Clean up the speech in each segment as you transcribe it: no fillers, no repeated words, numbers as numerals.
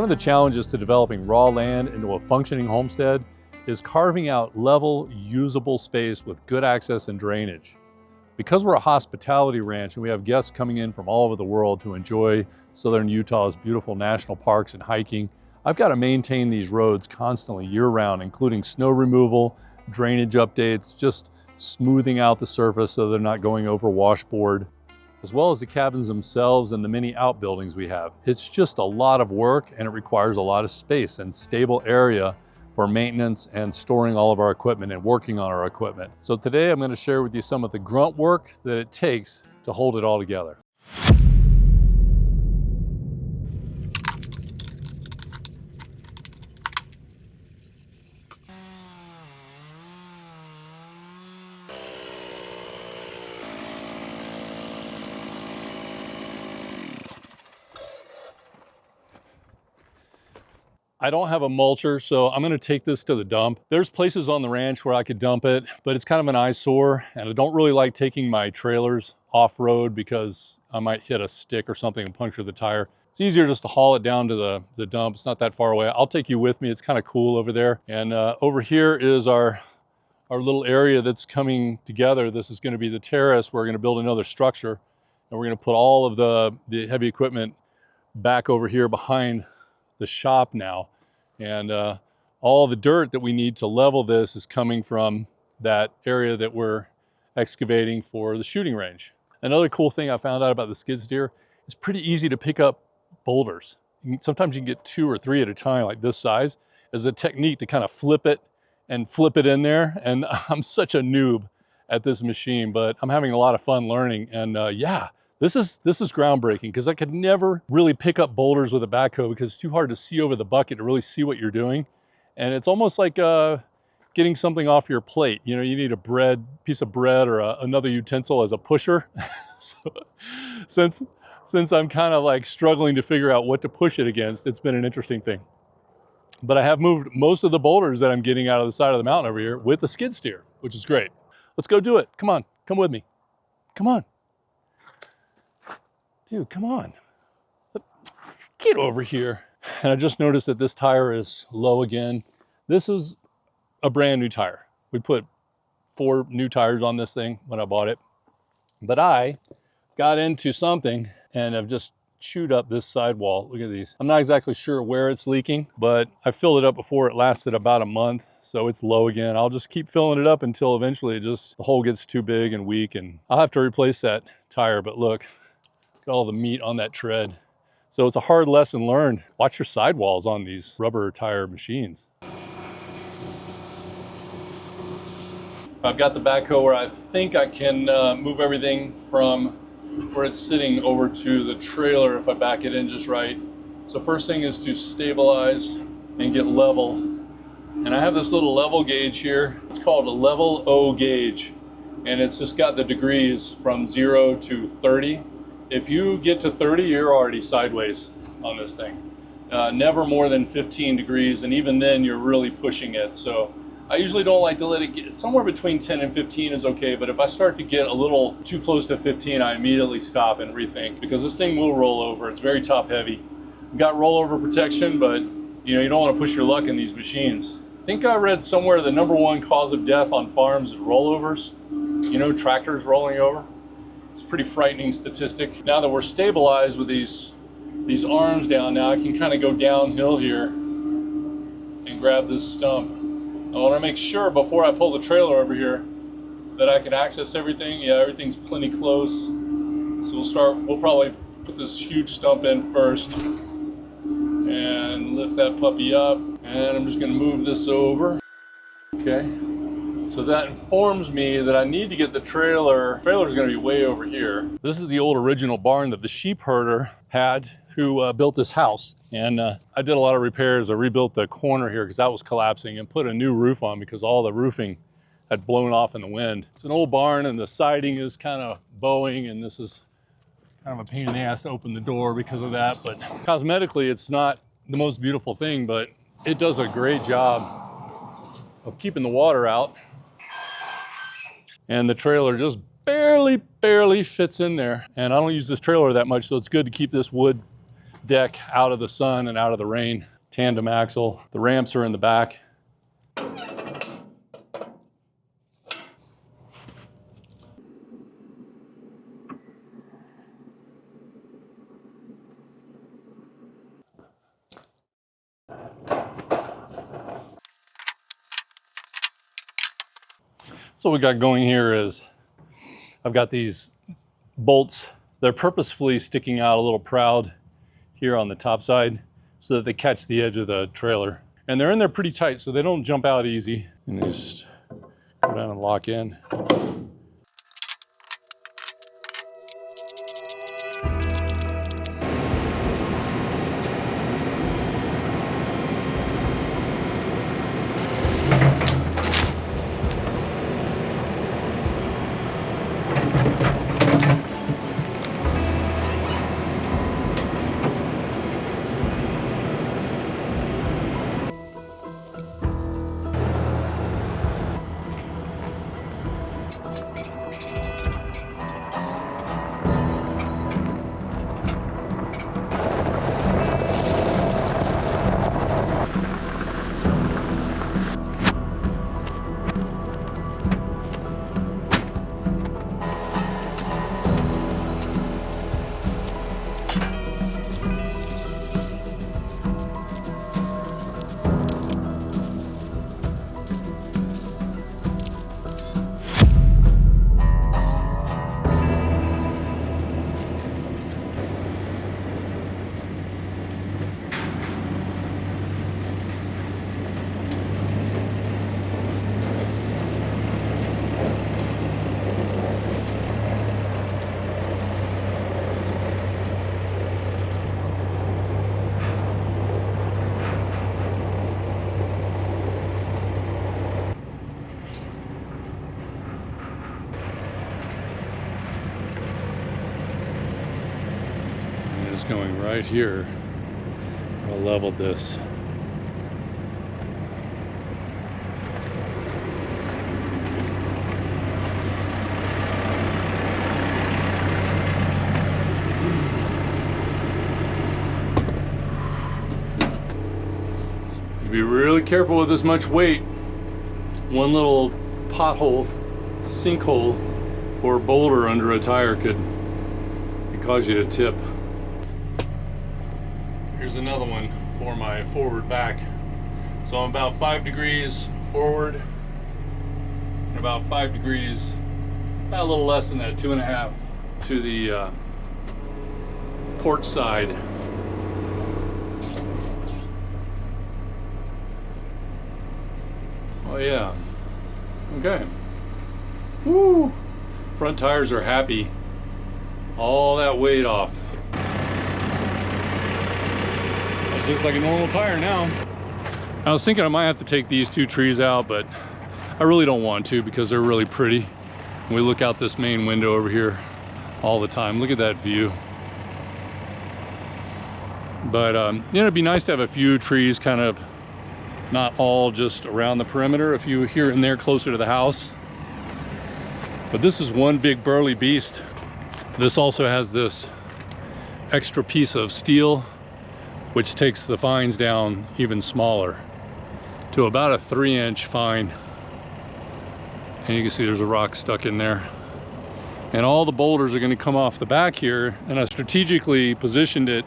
One of the challenges to developing raw land into a functioning homestead is carving out level, usable space with good access and drainage. Because we're a hospitality ranch and we have guests coming in from all over the world to enjoy southern Utah's beautiful national parks and hiking, I've got to maintain these roads constantly year-round, including snow removal, drainage updates, just smoothing out the surface so they're not going over washboard, as well as the cabins themselves and the many outbuildings we have. It's just a lot of work and it requires a lot of space and stable area for maintenance and storing all of our equipment and working on our equipment. So today I'm going to share with you some of the grunt work that it takes to hold it all together. I don't have a mulcher, so I'm gonna take this to the dump. There's places on the ranch where I could dump it, but it's kind of an eyesore, and I don't really like taking my trailers off-road because I might hit a stick or something and puncture the tire. It's easier just to haul it down to the dump. It's not that far away. I'll take you with me. It's kind of cool over there. And over here is our little area that's coming together. This is gonna be the terrace. We're gonna build another structure, and we're gonna put all of the heavy equipment back over here behind the shop now. And all the dirt that we need to level this is coming from that area that we're excavating for the shooting range. Another cool thing I found out about the skid steer, it's pretty easy to pick up boulders. Sometimes you can get 2 or 3 at a time, like this size. There's a technique to kind of flip it in there. And I'm such a noob at this machine, but I'm having a lot of fun learning. And yeah, this is groundbreaking because I could never really pick up boulders with a backhoe because it's too hard to see over the bucket to really see what you're doing. And it's almost like getting something off your plate. You know, you need a piece of bread or another utensil as a pusher. So, since I'm kind of like struggling to figure out what to push it against, it's been an interesting thing. But I have moved most of the boulders that I'm getting out of the side of the mountain over here with the skid steer, which is great. Let's go do it. Come on, come with me. Come on. Dude, come on. Get over here. And I just noticed that this tire is low again. This is a brand new tire. We put 4 new tires on this thing when I bought it. But I got into something and I've just chewed up this sidewall. Look at these. I'm not exactly sure where it's leaking, but I filled it up before. It lasted about a month, so it's low again. I'll just keep filling it up until eventually the hole gets too big and weak, and I'll have to replace that tire. But look, all the meat on that tread. So it's a hard lesson learned. Watch your sidewalls on these rubber tire machines. I've got the backhoe where I think I can move everything from where it's sitting over to the trailer if I back it in just right. So first thing is to stabilize and get level. And I have this little level gauge here. It's called a level O gauge. And it's just got the degrees from 0 to 30. If you get to 30, you're already sideways on this thing. Never more than 15 degrees, and even then you're really pushing it. So I usually don't like to let it get, somewhere between 10 and 15 is okay, but if I start to get a little too close to 15, I immediately stop and rethink, because this thing will roll over. It's very top heavy. Got rollover protection, but you don't want to push your luck in these machines. I think I read somewhere the #1 cause of death on farms is rollovers. Tractors rolling over. It's a pretty frightening statistic. Now that we're stabilized with these arms down, now I can kind of go downhill here and grab this stump. I want to make sure before I pull the trailer over here that I can access everything. Yeah, everything's plenty close. So we'll probably put this huge stump in first and lift that puppy up. And I'm just going to move this over. Okay. So that informs me that I need to get the trailer. Trailer's gonna be way over here. This is the old original barn that the sheep herder had who built this house. And I did a lot of repairs. I rebuilt the corner here because that was collapsing and put a new roof on because all the roofing had blown off in the wind. It's an old barn and the siding is kind of bowing, and this is kind of a pain in the ass to open the door because of that. But cosmetically, it's not the most beautiful thing, but it does a great job of keeping the water out. And the trailer just barely fits in there. And I don't use this trailer that much, so it's good to keep this wood deck out of the sun and out of the rain. Tandem axle. The ramps are in the back. So what we got going here is I've got these bolts. They're purposefully sticking out a little proud here on the top side so that they catch the edge of the trailer. And they're in there pretty tight so they don't jump out easy. And they just go down and lock in. Going right here. I leveled this. Be really careful with this much weight. One little pothole, sinkhole, or boulder under a tire could cause you to tip. Here's another one for my forward back. So I'm about 5 degrees forward and about 5 degrees, about a little less than that, 2.5 to the port side. Oh yeah, okay. Woo! Front tires are happy. All that weight off. This looks like a normal tire now. I was thinking I might have to take these two trees out, but I really don't want to because they're really pretty. We look out this main window over here all the time. Look at that view. But you know, it'd be nice to have a few trees, kind of not all just around the perimeter, a few here and there closer to the house. But this is one big burly beast. This also has this extra piece of steel which takes the fines down even smaller to about a 3-inch fine. And you can see there's a rock stuck in there. And all the boulders are going to come off the back here, and I strategically positioned it.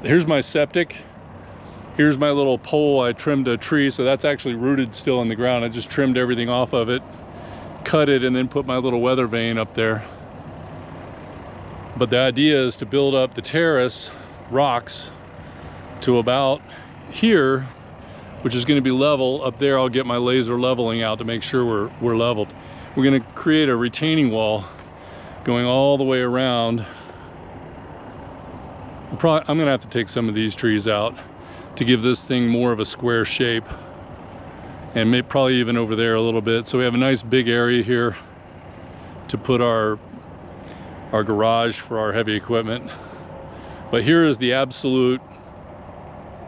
Here's my septic. Here's my little pole. I trimmed a tree, so that's actually rooted still in the ground. I just trimmed everything off of it, cut it, and then put my little weather vane up there. But the idea is to build up the terrace rocks to about here, which is going to be level. Up there I'll get my laser leveling out to make sure we're leveled. We're going to create a retaining wall going all the way around. I'm going to have to take some of these trees out to give this thing more of a square shape, and maybe probably even over there a little bit, so we have a nice big area here to put our garage for our heavy equipment. But here is the absolute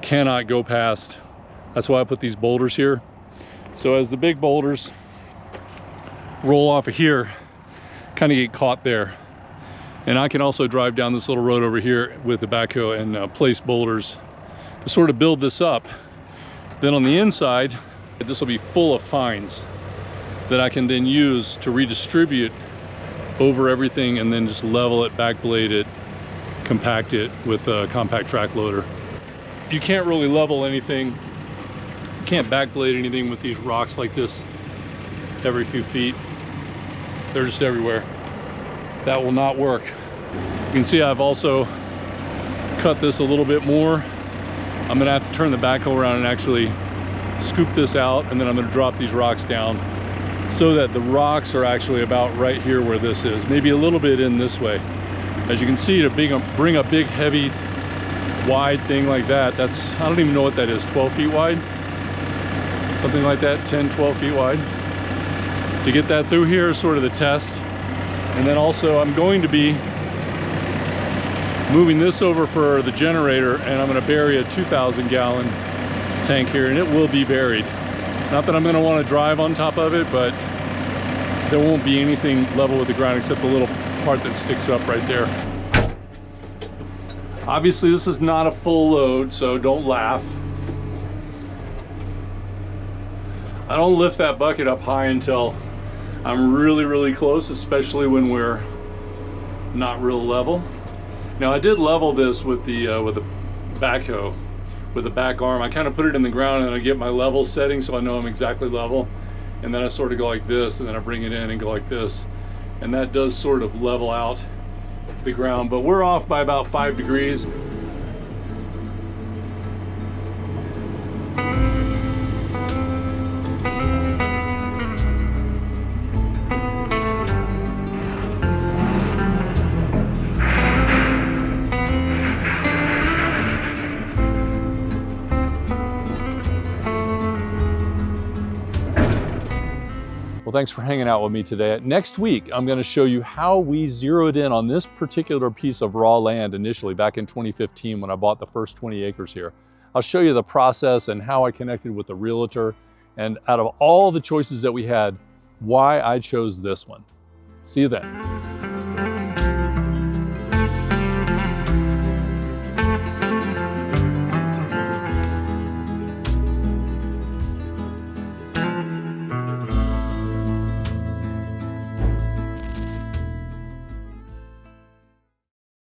cannot go past. That's why I put these boulders here. So as the big boulders roll off of here, kind of get caught there. And I can also drive down this little road over here with the backhoe and place boulders to sort of build this up. Then on the inside, this will be full of fines that I can then use to redistribute over everything and then just level it, backblade it, compact it with a compact track loader. You can't really level anything. You can't backblade anything with these rocks like this every few feet. They're just everywhere. That will not work. You can see I've also cut this a little bit more. I'm gonna have to turn the backhoe around and actually scoop this out, and then I'm gonna drop these rocks down so that the rocks are actually about right here where this is, maybe a little bit in this way. As you can see, to bring a big, heavy, wide thing like that, that's, I don't even know what that is, 12 feet wide? Something like that, 10, 12 feet wide. To get that through here is sort of the test. And then also I'm going to be moving this over for the generator, and I'm gonna bury a 2,000 gallon tank here, and it will be buried. Not that I'm gonna wanna drive on top of it, but there won't be anything level with the ground except the little part that sticks up right there. Obviously this is not a full load, so don't laugh. I don't lift that bucket up high until I'm really, really close, especially when we're not real level. Now I did level this with the backhoe, with the back arm. I kind of put it in the ground and I get my level setting so I know I'm exactly level. And then I sort of go like this, and then I bring it in and go like this. And that does sort of level out the ground, but we're off by about 5 degrees. Well, thanks for hanging out with me today. Next week, I'm going to show you how we zeroed in on this particular piece of raw land initially back in 2015 when I bought the first 20 acres here. I'll show you the process and how I connected with the realtor, and out of all the choices that we had, why I chose this one. See you then.